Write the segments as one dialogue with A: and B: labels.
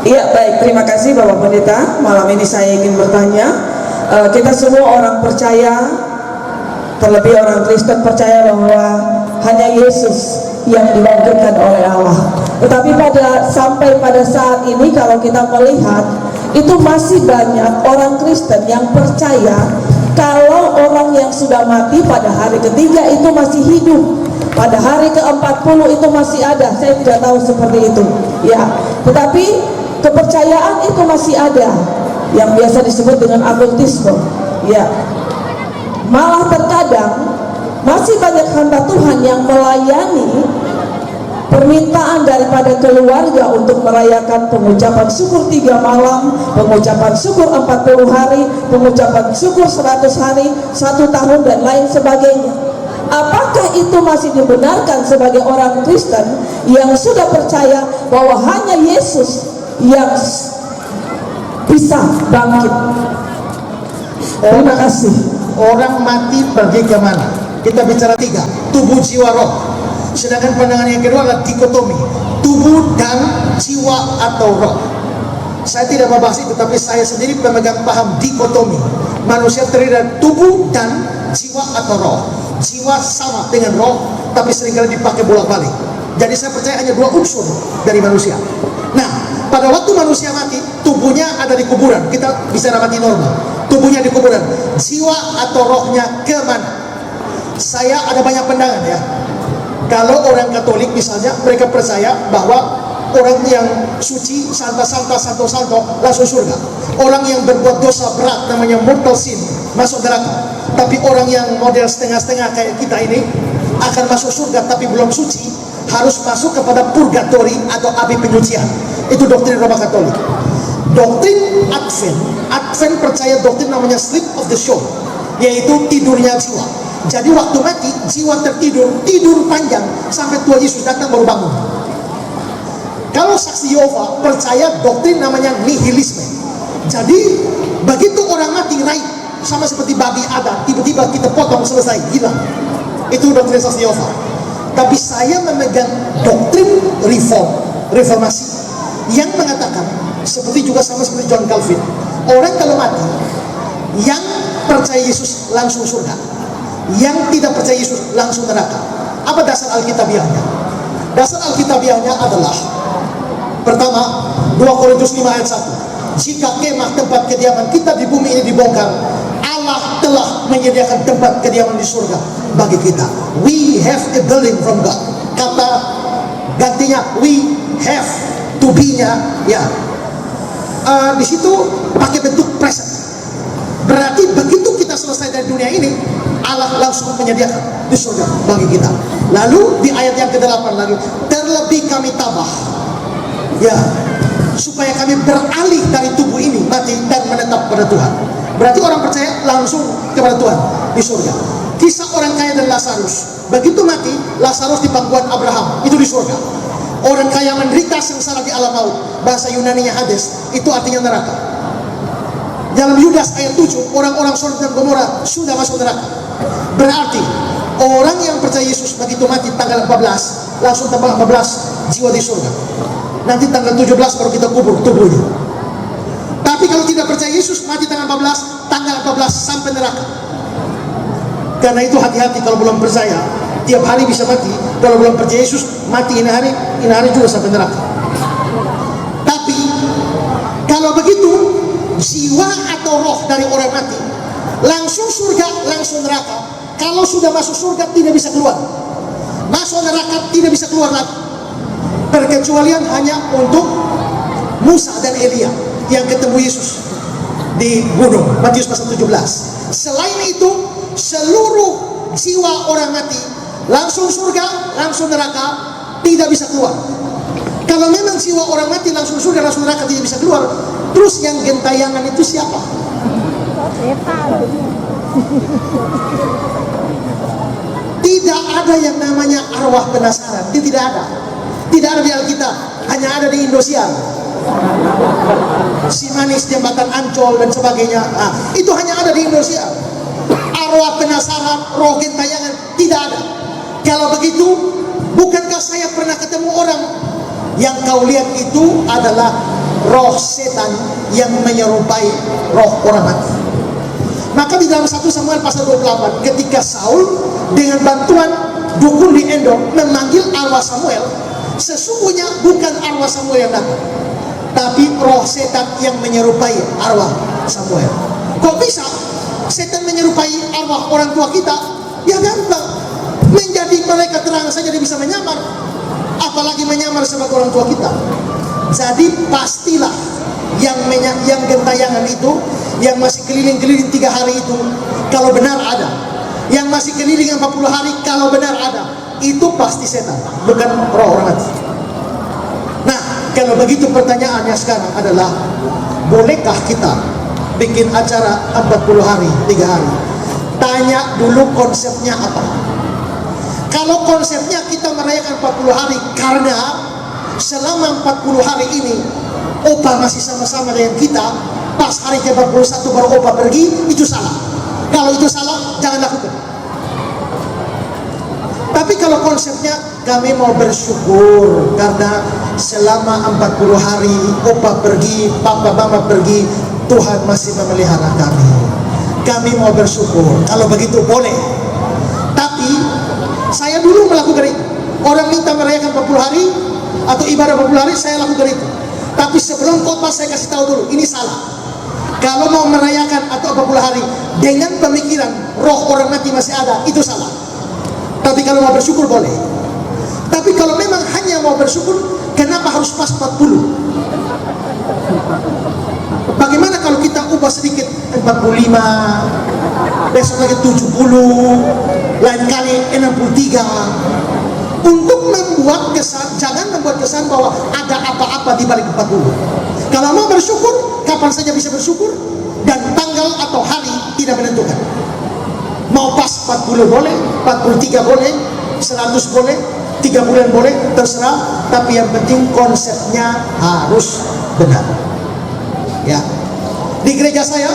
A: Iya, baik, terima kasih Bapak Pendeta. Malam ini saya ingin bertanya, kita semua orang percaya, terlebih orang Kristen percaya bahwa hanya Yesus yang dibangkitkan oleh Allah. Tetapi sampai pada saat ini kalau kita melihat, itu masih banyak orang Kristen yang percaya kalau orang yang sudah mati pada hari ketiga itu masih hidup, pada hari ke-40 itu masih ada. Saya tidak tahu seperti itu, ya. Tetapi kepercayaan itu masih ada, yang biasa disebut dengan akultisme, ya. Malah terkadang masih banyak hamba Tuhan yang melayani permintaan daripada keluarga untuk merayakan pengucapan syukur 3 malam, pengucapan syukur 40 hari, pengucapan syukur 100 hari, 1 tahun, dan lain sebagainya. Apakah itu masih dibenarkan sebagai orang Kristen yang sudah percaya bahwa hanya Yesus yang bisa bangkit? Terima kasih.
B: Orang mati pergi ke mana? Kita bicara 3, tubuh, jiwa, roh. Sedangkan pandangan yang kedua adalah dikotomi, tubuh dan jiwa atau roh. Saya tidak membahas itu, tapi saya sendiri pemegang paham dikotomi. Manusia terdiri dari tubuh dan jiwa atau roh. Jiwa sama dengan roh, tapi seringkali dipakai bolak-balik. Jadi saya percaya hanya 2 unsur dari manusia. Nah, pada waktu manusia mati, tubuhnya ada di kuburan. Kita bicara mati normal, tubuhnya di kuburan. Jiwa atau rohnya kemana? Saya ada banyak pandangan, ya. Kalau orang Katolik misalnya, mereka percaya bahwa orang yang suci, santo langsung surga. Orang yang berbuat dosa berat, namanya mortal sin, masuk neraka. Tapi orang yang model setengah-setengah kayak kita ini akan masuk surga tapi belum suci, harus masuk kepada purgatori atau api penyucian. Itu doktrin Roma Katolik. Doktrin Advent percaya doktrin namanya sleep of the soul, yaitu tidurnya jiwa. Jadi waktu mati, jiwa tidur panjang sampai Tuhan Yesus datang baru bangun. Kalau saksi Yehova percaya doktrin namanya nihilisme. Jadi begitu orang mati naik, sama seperti babi ada, tiba-tiba kita potong, selesai, hilang. Itu doktrin saksi Yehova. Tapi saya memegang doktrin reformasi yang mengatakan, seperti juga sama seperti John Calvin, orang kalau mati, yang percaya Yesus langsung surga, yang tidak percaya Yesus langsung neraka. Apa dasar Alkitabiahnya? Dasar Alkitabiahnya adalah, pertama, 2 Korintus 5 ayat 1. Jika kemah tempat kediaman kita di bumi ini dibongkar, Allah telah menyediakan tempat kediaman di surga bagi kita. We have a building from God. Kata gantinya we have to be-nya, ya. Di situ pakai bentuk present. Berarti begitu kita selesai dari dunia ini, Allah langsung menyediakan di surga bagi kita. Lalu di ayat yang ke-8 lagi, terlebih kami tabah, ya, supaya kami beralih dari tubuh ini mati dan menetap pada Tuhan. Berarti orang percaya langsung kepada Tuhan di surga. Kisah orang kaya dan Lazarus, begitu mati, Lazarus di pangkuan Abraham, itu di surga. Orang kaya menderita sengsara di alam maut, bahasa Yunaninya Hades, itu artinya neraka. Dalam Yudas ayat 7, orang-orang Sodom dan Gomora sudah masuk neraka. Berarti orang yang percaya Yesus begitu mati tanggal 14, langsung tanggal 14 jiwa di surga. Nanti tanggal 17 baru kita kubur tubuhnya. Tapi kalau tidak percaya Yesus, mati tanggal 14, tanggal 14 sampai neraka. Karena itu hati-hati kalau belum percaya, tiap hari bisa mati. Kalau belum percaya Yesus, mati ini hari juga sampai neraka. Tapi kalau begitu, jiwa atau roh dari orang mati langsung surga, langsung neraka. Kalau sudah masuk surga tidak bisa keluar, masuk neraka tidak bisa keluar lagi. Perkecualian hanya untuk Musa dan Elia yang ketemu Yesus di gunung, Matius pasal 17. Selain itu, seluruh jiwa orang mati langsung surga, langsung neraka, tidak bisa keluar. Kalau memang jiwa orang mati langsung surga, langsung neraka, tidak bisa keluar, terus yang gentayangan itu siapa? Tidak ada yang namanya arwah penasaran. Dia tidak ada. Tidak ada di Alkitab, hanya ada di Indosiar. Si manis, jembatan Ancol dan sebagainya. Itu hanya ada di Indosiar. Arwah penasaran, roh gentayangan tidak ada. Kalau begitu, bukankah saya pernah ketemu orang yang kau lihat itu adalah roh setan yang menyerupai roh orang mati. Maka di dalam 1 Samuel pasal 28, ketika Saul dengan bantuan dukun di Endor memanggil arwah Samuel, sesungguhnya bukan arwah Samuel yang datang, tapi roh setan yang menyerupai arwah Samuel. Kok bisa setan menyerupai arwah orang tua kita? Ya gampang, menjadi malaikat terang saja dia bisa menyamar, apalagi menyamar sebagai orang tua kita. Jadi pastilah yang gentayangan itu, yang masih keliling-keliling 3 hari itu, kalau benar ada, yang masih keliling 40 hari, kalau benar ada, itu pasti setan, bukan roh orang mati. Nah, kalau begitu pertanyaannya sekarang adalah, bolehkah kita bikin acara 40 hari, 3 hari? Tanya dulu konsepnya apa. Kalau konsepnya kita merayakan 40 hari karena selama 40 hari ini Opa masih sama-sama dengan kita, pas hari ke-41 baru Opa pergi, itu salah. Kalau itu salah, jangan lakukan. Tapi kalau konsepnya kami mau bersyukur karena selama 40 hari Opa pergi, Papa Mama pergi, Tuhan masih memelihara kami. Kami mau bersyukur. Kalau begitu boleh. Tapi saya dulu melakukan itu. Orang minta merayakan 40 hari atau ibadah 40 hari, saya lakukan itu. Tapi sebelum khotbah saya kasih tahu dulu, ini salah. Kalau mau merayakan atau 40 hari dengan pemikiran roh orang mati masih ada, itu salah. Tapi kalau mau bersyukur boleh. Tapi kalau memang hanya mau bersyukur, kenapa harus pas 40? Bagaimana kalau kita ubah sedikit 45, besok lagi 70, lain kali 63, untuk membuat kesan, jangan membuat kesan bahwa ada apa-apa di balik 40. Kalau mau bersyukur, kapan saja bisa bersyukur, dan tanggal atau hari tidak menentukan. Mau pas 40 boleh, 43 boleh, 100 boleh, 3 bulan boleh, terserah. Tapi yang penting konsepnya harus benar. Ya, di gereja saya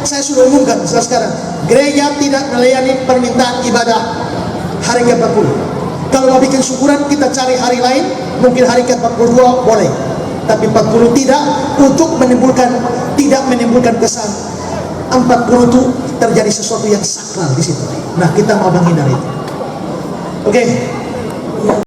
B: sudah umumkan sekarang, gereja tidak melayani permintaan ibadah hari ke-40. Kalau mau bikin syukuran, kita cari hari lain, mungkin hari ke-42 boleh, tapi 40 tidak, untuk tidak menimbulkan kesan 40 itu terjadi sesuatu yang sakral di situ. Nah, kita mau menghindari itu. Oke.